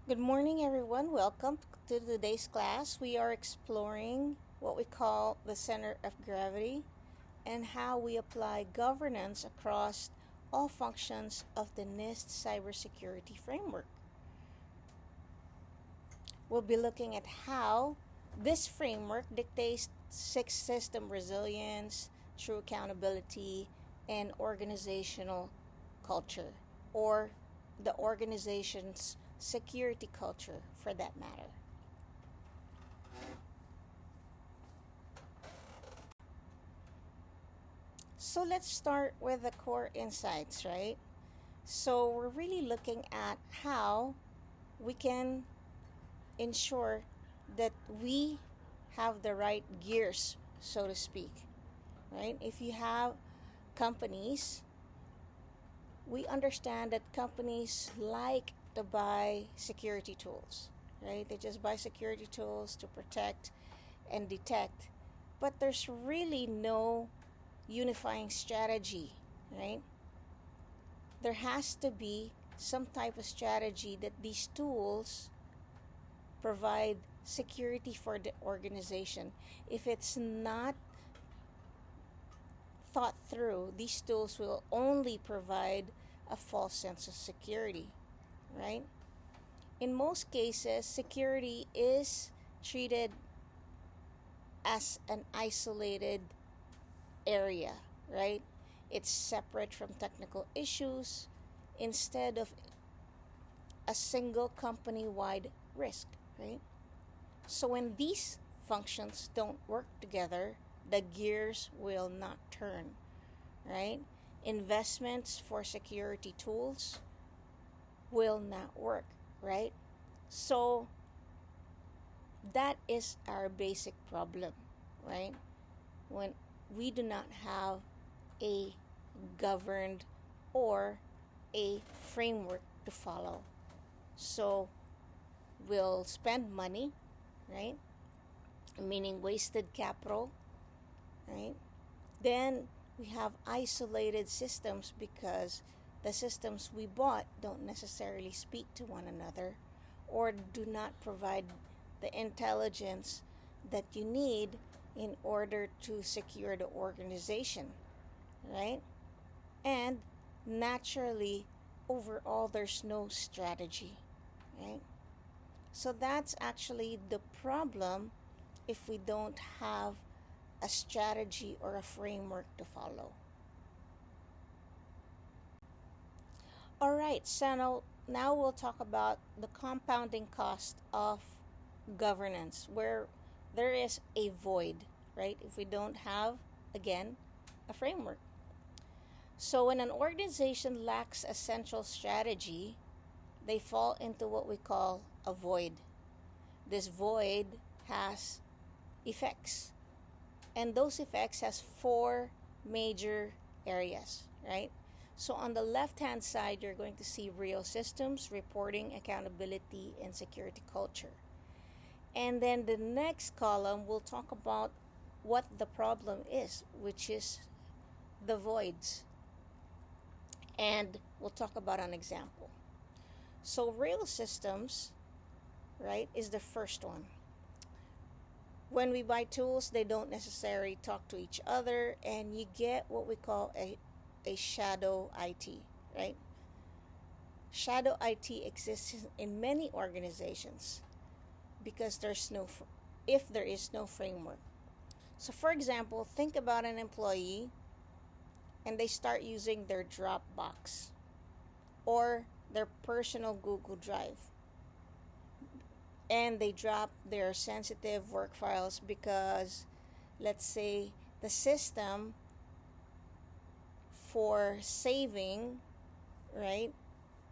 Good morning, everyone. Welcome to today's class. We are exploring what we call the Center of Gravity and how we apply governance across all functions of the NIST cybersecurity framework. We'll be looking at how this framework dictates system resilience through accountability and organizational culture, or the organization's security culture for that matter. So let's start with the core insights, right? So we're really looking at how we can ensure that we have the right gears, so to speak, right? If you have companies, we understand that companies like to buy security tools, right? They just buy security tools to protect and detect, but there's really no unifying strategy, right? There has to be some type of strategy that these tools provide security for the organization. If it's not thought through, these tools will only provide a false sense of security, right? In most cases, security is treated as an isolated area, right? It's separate from technical issues instead of a single company wide risk, right? So when these functions don't work together, the gears will not turn, right? Investments for security tools will not work, right? So that is our basic problem, right? When we do not have a governed or a framework to follow. So we'll spend money, right? Meaning wasted capital, right? Then we have isolated systems because the systems we bought don't necessarily speak to one another or do not provide the intelligence that you need in order to secure the organization, right? And naturally, overall, there's no strategy, right? So that's actually the problem if we don't have a strategy or a framework to follow. All right, so now we'll talk about the compounding cost of governance, where there is a void, right? If we don't have, again, a framework. So when an organization lacks a central strategy, they fall into what we call a void. This void has effects, and those effects has four major areas, right? So on the left hand side, you're going to see real systems, reporting, accountability, and security culture. And then the next column will talk about what the problem is, which is the voids. And we'll talk about an example. So real systems, right, is the first one. When we buy tools, they don't necessarily talk to each other, and you get what we call a shadow IT, right? Shadow IT exists in many organizations because if there is no framework. So for example, think about an employee and they start using their Dropbox or their personal Google Drive, and they drop their sensitive work files because, let's say, the system for saving, right,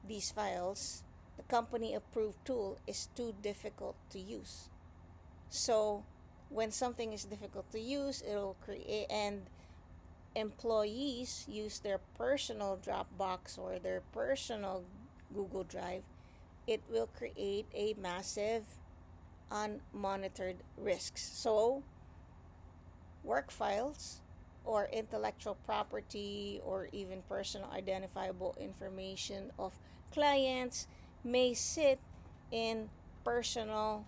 these files, the company approved tool is too difficult to use. So when something is difficult to use, it'll create, and employees use their personal Dropbox or their personal Google Drive, it will create a massive unmonitored risks. So work files or intellectual property or even personal identifiable information of clients may sit in personal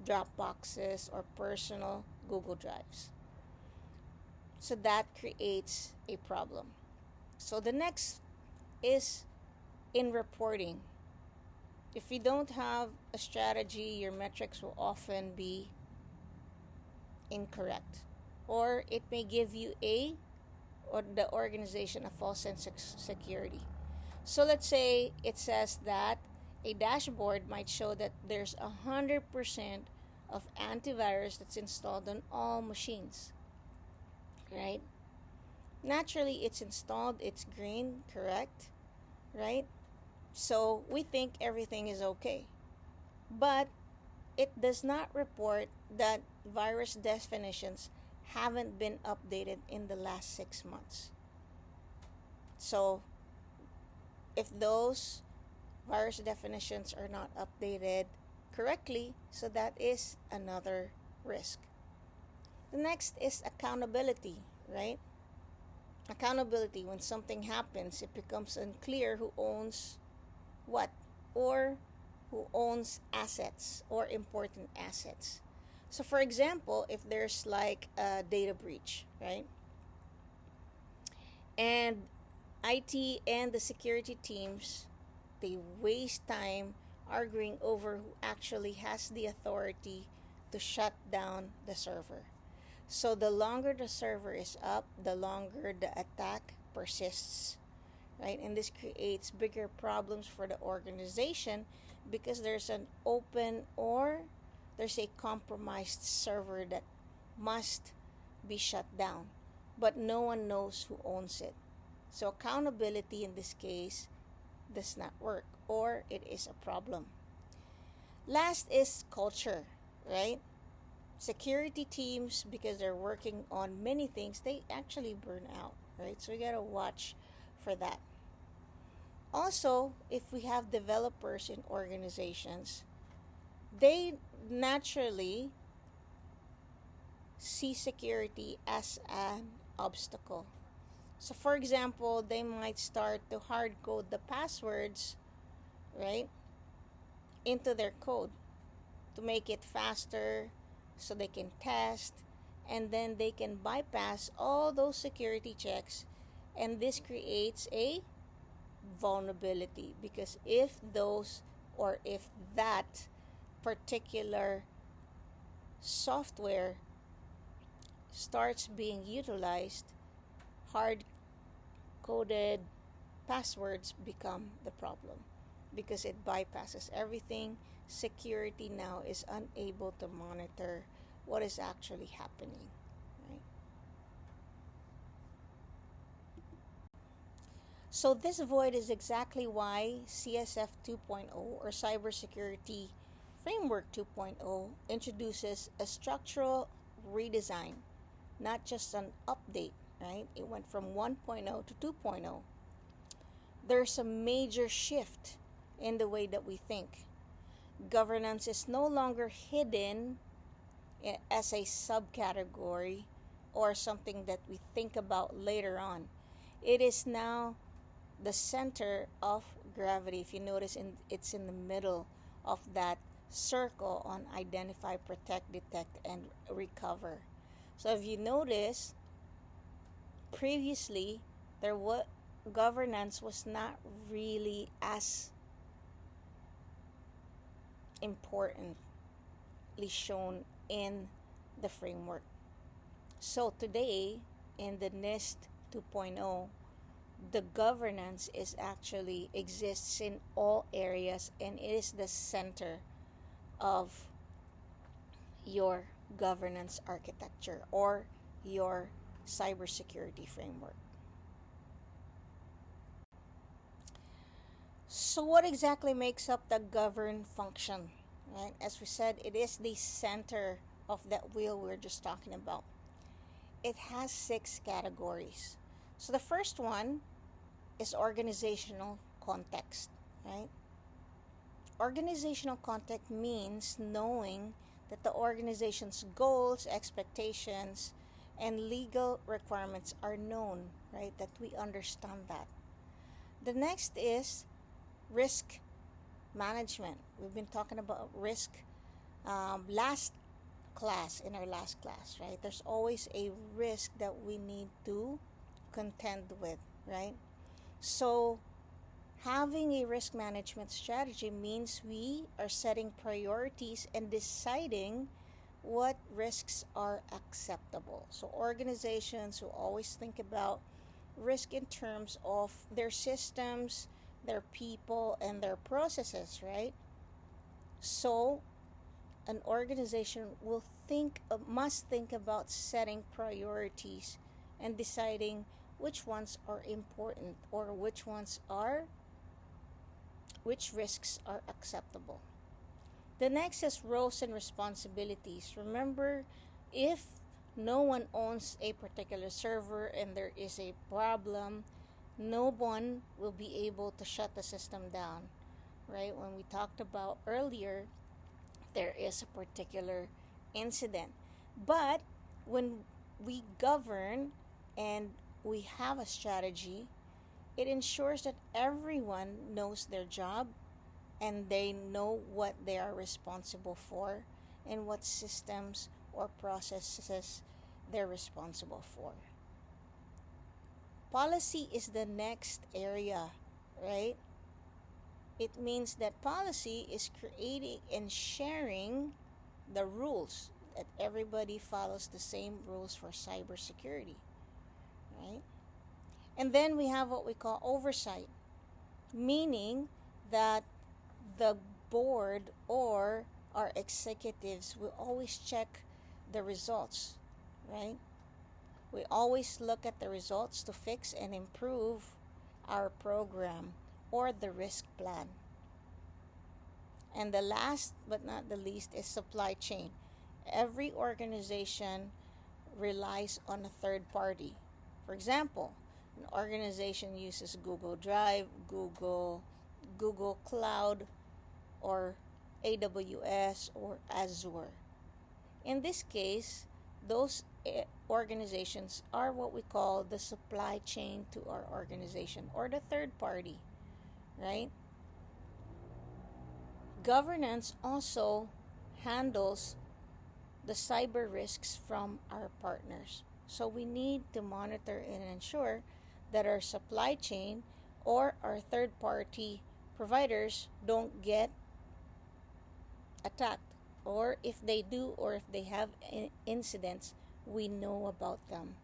Dropboxes or personal Google Drives. So that creates a problem. So the next is in reporting. If you don't have a strategy, your metrics will often be incorrect, or it may give you or the organization a false sense of security. So let's say it says that a dashboard might show that there's 100% of antivirus that's installed on all machines, right? Naturally, it's installed, it's green, correct, right? So we think everything is okay. But it does not report that virus definitions haven't been updated in the last 6 months. So if those virus definitions are not updated correctly, so that is another risk. The next is accountability, right? Accountability, when something happens, it becomes unclear who owns what, or who owns assets or important assets. So for example, if there's like a data breach, right? And IT and the security teams, they waste time arguing over who actually has the authority to shut down the server. So the longer the server is up, the longer the attack persists, right? And this creates bigger problems for the organization because there's an open or there's a compromised server that must be shut down, but no one knows who owns it. So accountability in this case does not work, or it is a problem. Last is culture, right? Security teams, because they're working on many things, they actually burn out, right? So we gotta watch for that. Also, if we have developers in organizations, they naturally see security as an obstacle. So for example, they might start to hard code the passwords, right, into their code to make it faster so they can test, and then they can bypass all those security checks, and this creates a vulnerability because if that particular software starts being utilized, hard coded passwords become the problem because it bypasses everything. Security now is unable to monitor what is actually happening, right? So this void is exactly why CSF 2.0 or Cybersecurity Framework 2.0 introduces a structural redesign, not just an update, right? It went from 1.0 to 2.0. There's a major shift in the way that we think. Governance is no longer hidden as a subcategory or something that we think about later on. It is now the center of gravity. If you notice, it's in the middle of that circle on identify, protect, detect, and recover. So if you notice, previously governance was not really as importantly shown in the framework. So today in the NIST 2.0, the governance is actually exists in all areas, and it is the center of your governance architecture or your cybersecurity framework. So what exactly makes up the govern function? Right? As we said, it is the center of that wheel we're just talking about. It has 6 categories. So the first one is organizational context, right? Organizational context means knowing that the organization's goals, expectations, and legal requirements are known, right? That we understand that. The next is risk management. We've been talking about risk in our last class, right? There's always a risk that we need to contend with, right? So having a risk management strategy means we are setting priorities and deciding what risks are acceptable. So organizations will always think about risk in terms of their systems, their people, and their processes, right? So an organization must think about setting priorities and deciding which ones are important or which risks are acceptable. The next is roles and responsibilities. Remember, if no one owns a particular server and there is a problem, no one will be able to shut the system down, right? When we talked about earlier, there is a particular incident. But when we govern and we have a strategy, it ensures that everyone knows their job and they know what they are responsible for and what systems or processes they're responsible for. Policy is the next area, right? It means that policy is creating and sharing the rules, that everybody follows the same rules for cybersecurity, right? And then we have what we call oversight, meaning that the board or our executives will always check the results, right? We always look at the results to fix and improve our program or the risk plan. And the last but not the least is supply chain. Every organization relies on a third party. For example, an organization uses Google Drive, Google Cloud, or AWS or Azure. In this case, those organizations are what we call the supply chain to our organization or the third party, right? Governance also handles the cyber risks from our partners. So we need to monitor and ensure that our supply chain or our third party providers don't get attacked, or if they do, or if they have incidents, we know about them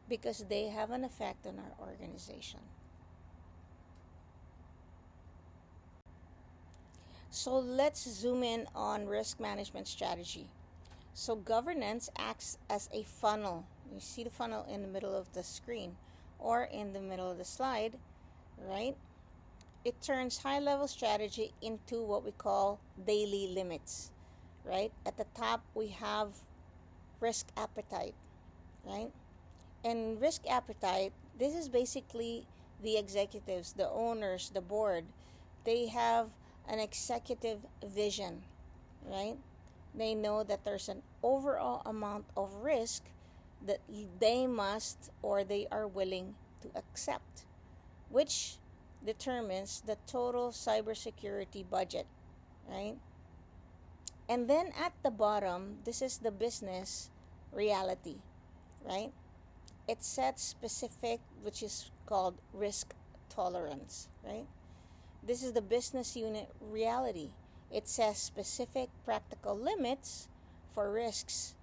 because they have an effect on our organization. So let's zoom in on risk management strategy. So governance acts as a funnel. You see the funnel in the middle of the screen or in the middle of the slide, right? It turns high-level strategy into what we call daily limits, right? At the top, we have risk appetite, right? And risk appetite, this is basically the executives, the owners, the board. They have an executive vision, right? They know that there's an overall amount of risk that they must or they are willing to accept, which determines the total cybersecurity budget, right? And then at the bottom, this is the business reality, right? It sets specific, which is called risk tolerance, right? This is the business unit reality. It says specific practical limits for risks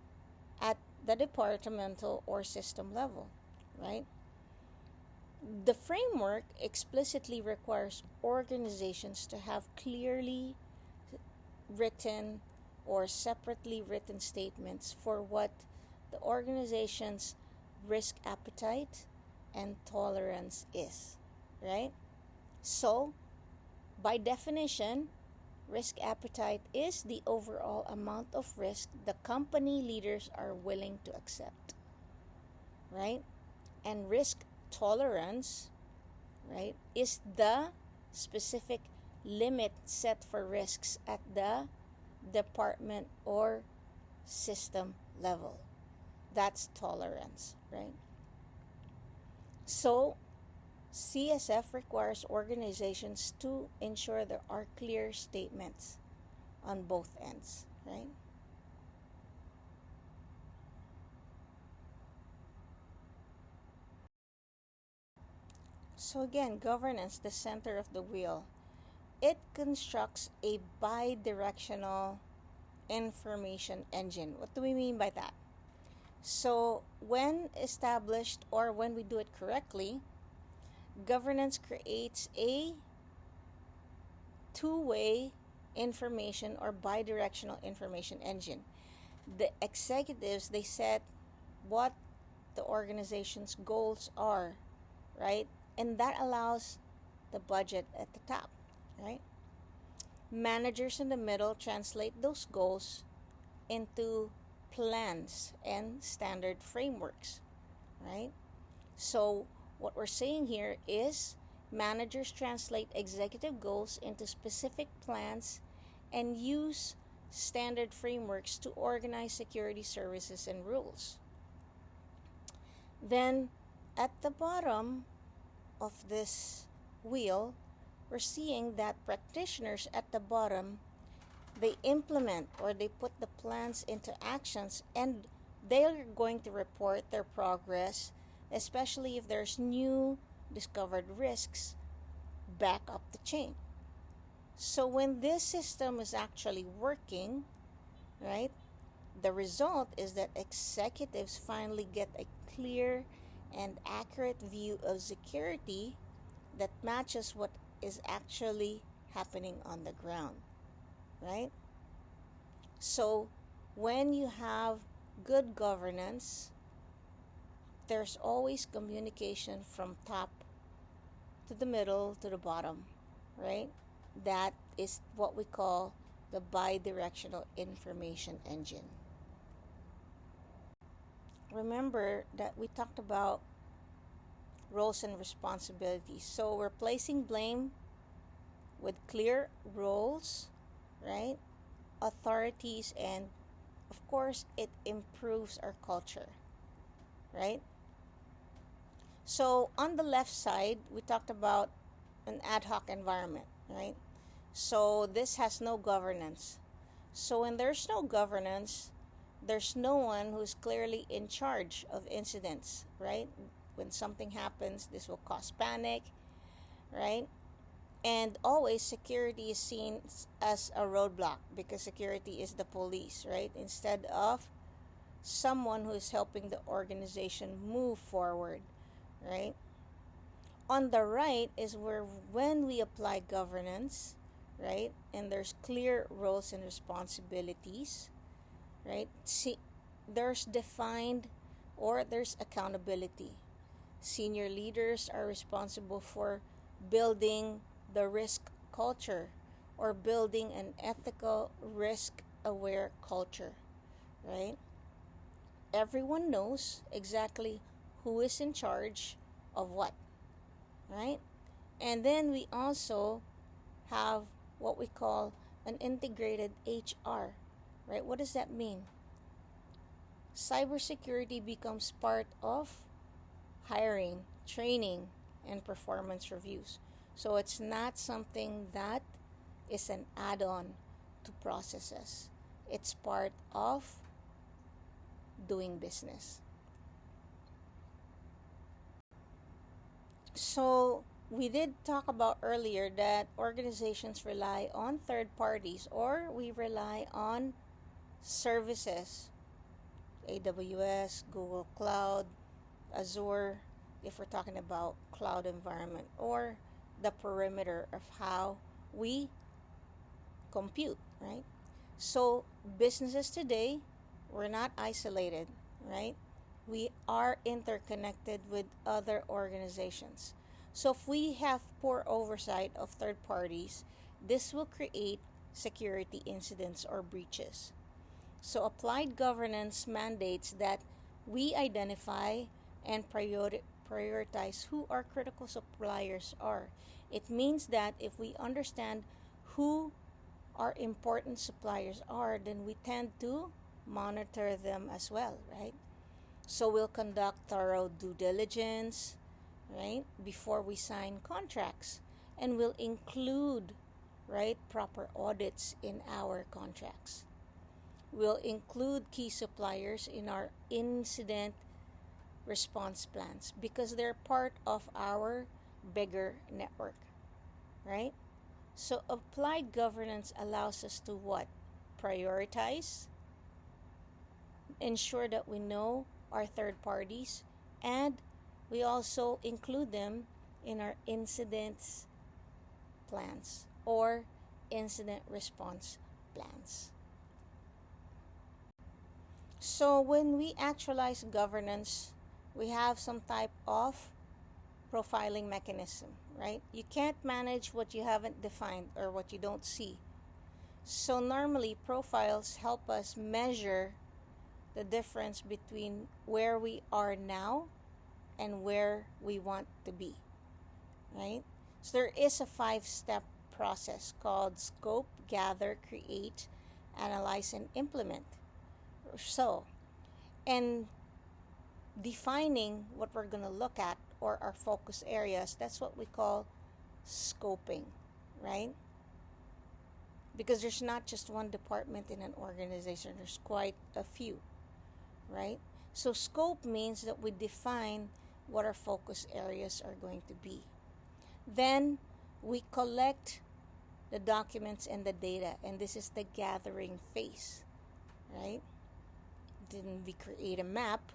at the departmental or system level, right? The framework explicitly requires organizations to have clearly written or separately written statements for what the organization's risk appetite and tolerance is, right? So, by definition, risk appetite is the overall amount of risk the company leaders are willing to accept, right? And risk tolerance, right, is the specific limit set for risks at the department or system level. That's tolerance, right? So, CSF requires organizations to ensure there are clear statements on both ends, right? So again, governance, the center of the wheel. It constructs a bi-directional information engine. What do we mean by that? So when established, or when we do it correctly, governance creates a two-way information or bi-directional information engine. The executives, they set what the organization's goals are, right? And that allows the budget at the top, right? Managers in the middle translate those goals into plans and standard frameworks, right? So what we're saying here is managers translate executive goals into specific plans and use standard frameworks to organize security services and rules. Then at the bottom of this wheel, we're seeing that practitioners at the bottom, they implement or they put the plans into actions, and they're going to report their progress, especially if there's new discovered risks back up the chain. So when this system is actually working, right, the result is that executives finally get a clear and accurate view of security that matches what is actually happening on the ground, right? So when you have good governance, there's always communication from top to the middle to the bottom, right? That is what we call the bi-directional information engine. Remember that we talked about roles and responsibilities. So we're placing blame with clear roles, right? Authorities, and of course, it improves our culture, right? So on the left side, we talked about an ad hoc environment, right? So this has no governance. So when there's no governance, there's no one who's clearly in charge of incidents, right? When something happens, this will cause panic, right? And always security is seen as a roadblock because security is the police, right? Instead of someone who is helping the organization move forward, right? On the right is where when we apply governance, right? And there's clear roles and responsibilities, right? See, there's defined or there's accountability. Senior leaders are responsible for building the risk culture or building an ethical, risk-aware culture, right? Everyone knows exactly who is in charge of what, right? And then we also have what we call an integrated HR, right? What does that mean? Cybersecurity becomes part of hiring, training, and performance reviews. So it's not something that is an add-on to processes. It's part of doing business. So we did talk about earlier that organizations rely on third parties, or we rely on services, AWS, Google Cloud, Azure, if we're talking about cloud environment, or the perimeter of how we compute, right? So businesses today, we're not isolated, right? We are interconnected with other organizations. So if we have poor oversight of third parties, this will create security incidents or breaches. So applied governance mandates that we identify and prioritize who our critical suppliers are. It means that if we understand who our important suppliers are, then we tend to monitor them as well, right? So we'll conduct thorough due diligence, right, before we sign contracts. And we'll include, right, proper audits in our contracts. We'll include key suppliers in our incident response plans because they're part of our bigger network, right? So applied governance allows us to what? Prioritize, ensure that we know our third parties, and we also include them in our incidents plans or incident response plans. So when we actualize governance, we have some type of profiling mechanism, right? You can't manage what you haven't defined or what you don't see. So normally profiles help us measure the difference between where we are now and where we want to be, right? So there is a 5-step process called scope, gather, create, analyze, and implement. So, and defining what we're going to look at or our focus areas, that's what we call scoping, right? Because there's not just one department in an organization, there's quite a few, right? So scope means that we define what our focus areas are going to be. Then we collect the documents and the data, and this is the gathering phase, right? Then we create a map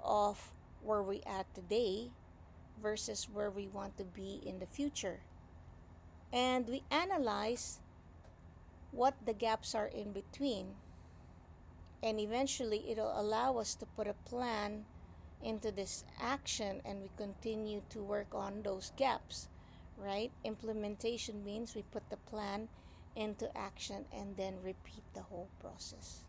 of where we at today versus where we want to be in the future. And we analyze what the gaps are in between. And eventually it'll allow us to put a plan into this action, and we continue to work on those gaps, right? Implementation means we put the plan into action and then repeat the whole process.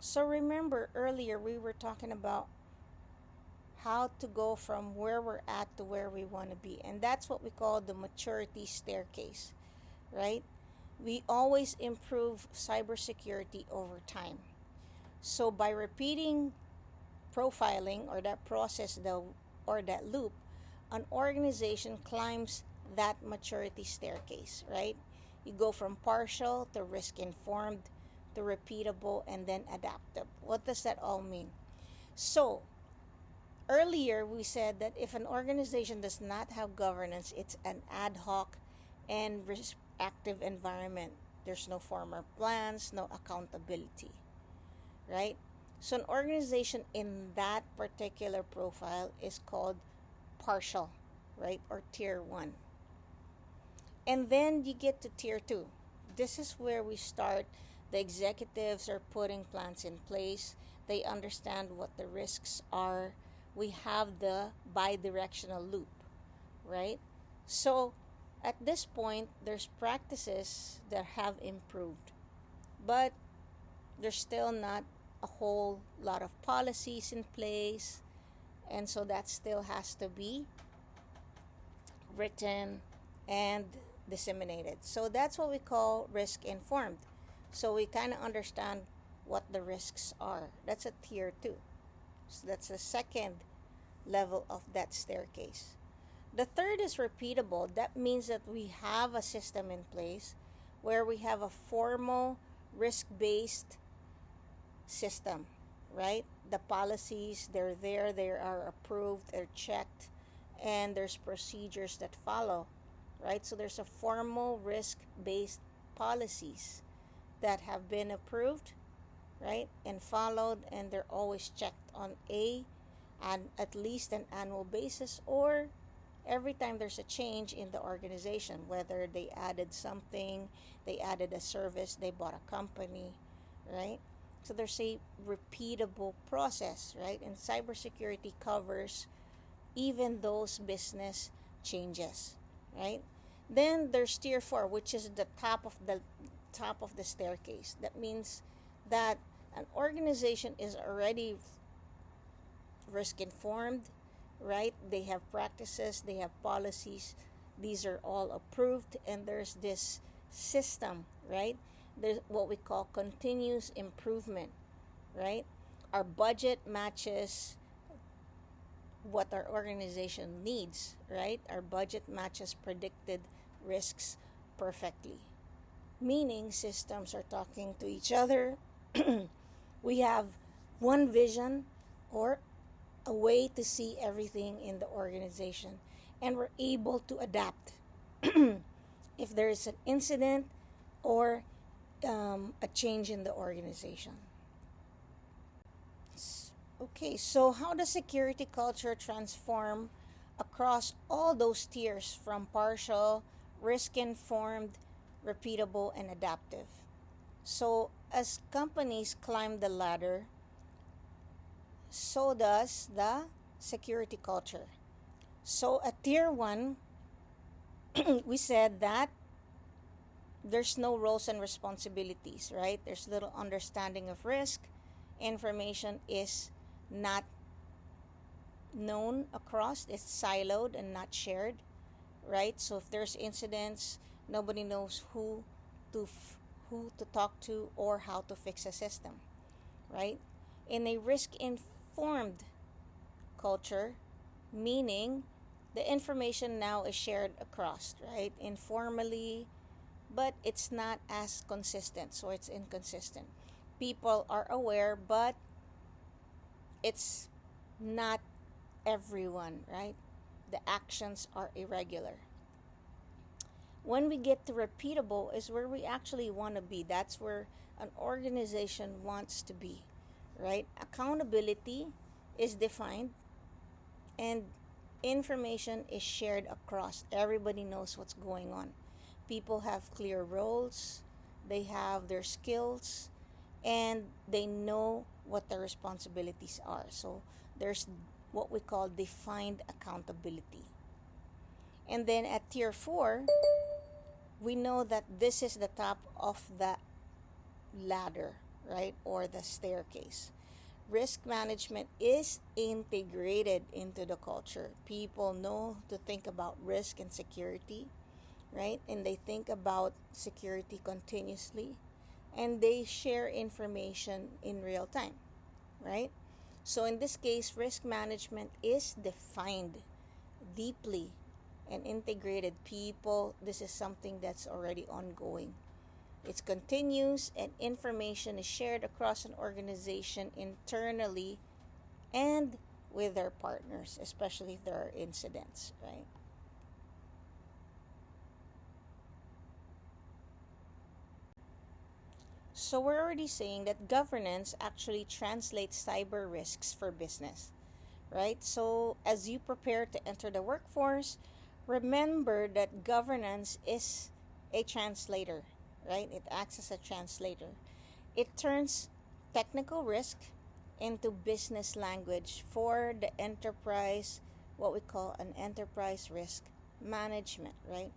So remember earlier we were talking about how to go from where we're at to where we want to be. And that's what we call the maturity staircase, right? We always improve cybersecurity over time. So by repeating profiling or that process or that loop, an organization climbs that maturity staircase, right? You go from partial to risk informed to repeatable and then adaptive. What does that all mean? So earlier we said that if an organization does not have governance, it's an ad hoc and reactive environment. There's no formal plans, no accountability, right? So an organization in that particular profile is called partial, right? Or tier 1. And then you get to tier 2. This is where we start. The executives are putting plans in place. They understand what the risks are. We have the bi-directional loop, right? So at this point, there's practices that have improved, but there's still not a whole lot of policies in place, and so that still has to be written and disseminated. So that's what we call risk informed. So we kind of understand what the risks are. That's a tier 2. So that's the second level of that staircase. The third is repeatable. That means that we have a system in place where we have a formal risk-based system, right? The policies, they're there, they are approved, they're checked, and there's procedures that follow, right? So there's a formal risk-based policies that have been approved, right, and followed, and they're always checked on and at least an annual basis, or every time there's a change in the organization, whether they added something, they added a service, they bought a company, right? So there's a repeatable process, right? And cybersecurity covers even those business changes, right? Then there's tier 4, which is the top of the staircase. That means that an organization is already risk informed, right? They have practices, they have policies, these are all approved, and there's this system, right? There's what we call continuous improvement, right? Our budget matches what our organization needs, right? Our budget matches predicted risks perfectly. Meaning systems are talking to each other. We have one vision or a way to see everything in the organization, and we're able to adapt if there is an incident or a change in the organization. Okay, so how does security culture transform across all those tiers from partial, risk informed, repeatable, and adaptive? So, as companies climb the ladder, so does the security culture. So, at tier 1, we said that there's no roles and responsibilities, right? There's little understanding of risk. Information is not known across, it's siloed and not shared, right? So if there's incidents, nobody knows who to talk to or how to fix a system, right? In a risk informed culture, meaning the information now is shared across, right? Informally, but it's not as consistent, so it's inconsistent. People are aware, but it's not everyone, right? The actions are irregular. When we get to repeatable is where we actually want to be. That's where an organization wants to be, right? Accountability is defined and information is shared across. Everybody knows what's going on. People have clear roles, they have their skills, and they know what their responsibilities are. So there's what we call defined accountability. And then at tier 4, we know that this is the top of the ladder, right? Or the staircase. Risk management is integrated into the culture. People know to think about risk and security, right? And they think about security continuously, and they share information in real time, right? So in this case, risk management is defined deeply and integrated. People, this is something that's already ongoing. It's continuous, and information is shared across an organization internally and with their partners, especially if there are incidents, right? So we're already saying that governance actually translates cyber risks for business, right? So as you prepare to enter the workforce, remember that governance is a translator, right? It acts as a translator. It turns technical risk into business language for the enterprise, what we call an enterprise risk management, right?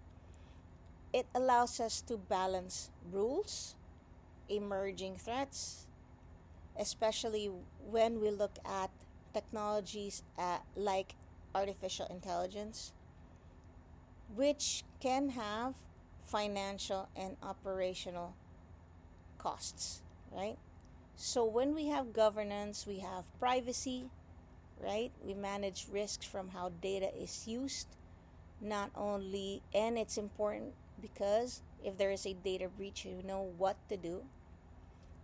It allows us to balance rules, emerging threats, especially when we look at technologies like artificial intelligence, which can have financial and operational costs, right? So when we have governance, we have privacy, right? We manage risks from how data is used, not only, and it's important because if there is a data breach, you know what to do.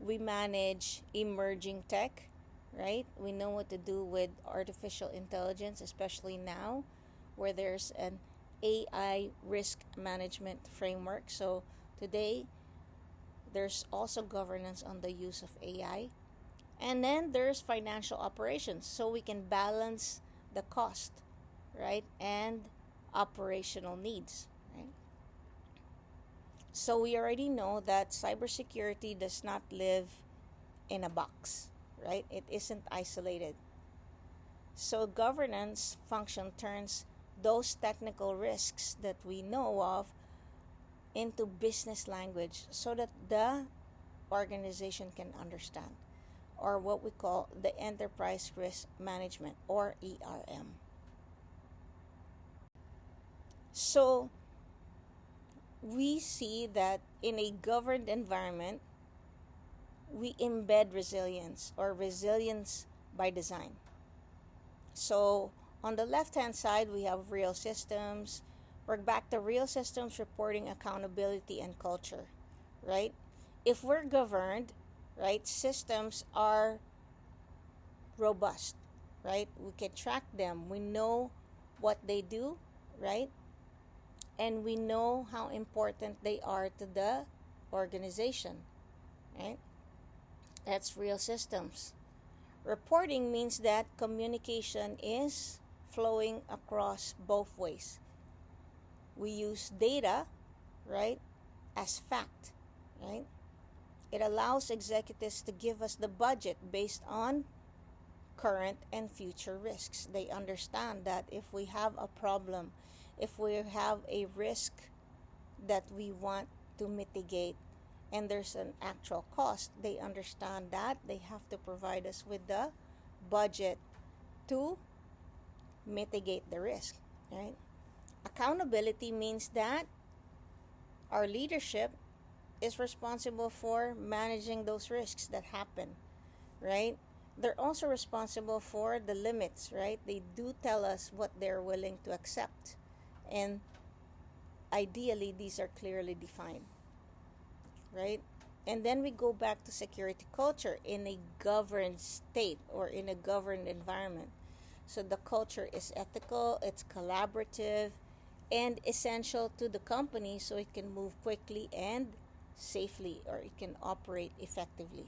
We manage emerging tech, right? We know what to do with artificial intelligence, especially now where there's an AI risk management framework. So today, there's also governance on the use of AI. And then there's financial operations, so we can balance the cost, right? And operational needs, right? So we already know that cybersecurity does not live in a box, right? It isn't isolated. So governance function turns those technical risks that we know of into business language so that the organization can understand, or what we call the enterprise risk management, or ERM. So we see that in a governed environment, we embed resilience, or resilience by design. So On the left-hand side, we have real systems. We're back to real systems, reporting, accountability, and culture, right? If we're governed, right, systems are robust, right? We can track them. We know what they do, right? And we know how important they are to the organization, right? That's real systems. Reporting means that communication is flowing across both ways. We use data, right, as fact, right? It allows executives to give us the budget based on current and future risks. They understand that if we have a problem, if we have a risk that we want to mitigate, and there's an actual cost, they understand that they have to provide us with the budget to mitigate the risk, right? Accountability means that our leadership is responsible for managing those risks that happen, right? They're also responsible for the limits, right? They do tell us what they're willing to accept, and ideally these are clearly defined, right? And then we go back to security culture in a governed state or in a governed environment. So the culture is ethical, it's collaborative, and essential to the company so it can move quickly and safely, or it can operate effectively.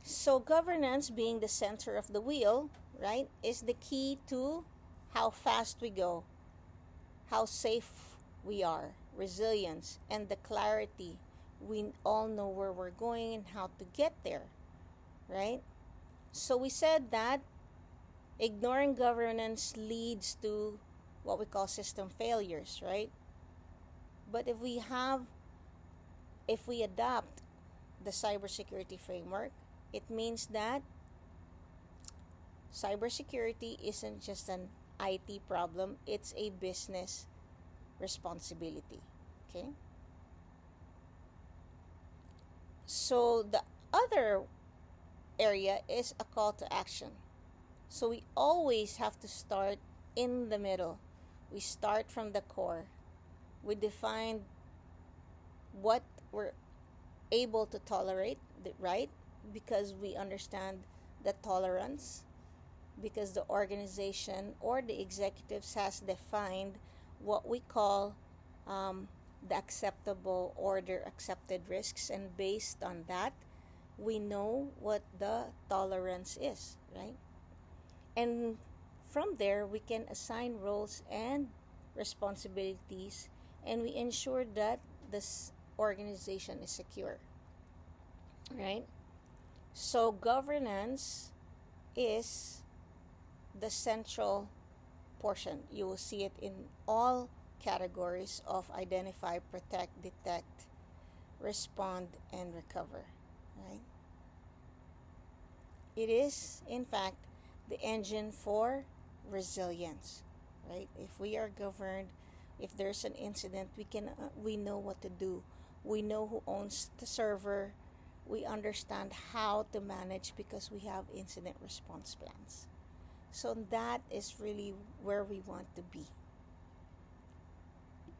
So governance, being the center of the wheel, right, is the key to how fast we go, how safe we are, resilience, and the clarity. We all know where we're going and how to get there, right? So we said that ignoring governance leads to what we call system failures, right? But if we adopt the cybersecurity framework, it means that cybersecurity isn't just an IT problem, it's a business responsibility. Okay? So the other area is a call to action. So we always have to start in the middle. We start from the core. We define what we're able to tolerate, right? Because we understand the tolerance, because the organization or the executives has defined what we call the acceptable or their accepted risks, and based on that we know what the tolerance is, right? And from there we can assign roles and responsibilities, and we ensure that this organization is secure, right? So governance is the central portion. You will see it in all categories of identify, protect, detect, respond, and recover, right? It is, in fact, the engine for resilience, right? If we are governed, if there's an incident, we know what to do. We know who owns the server. We understand how to manage because we have incident response plans. So that is really where we want to be.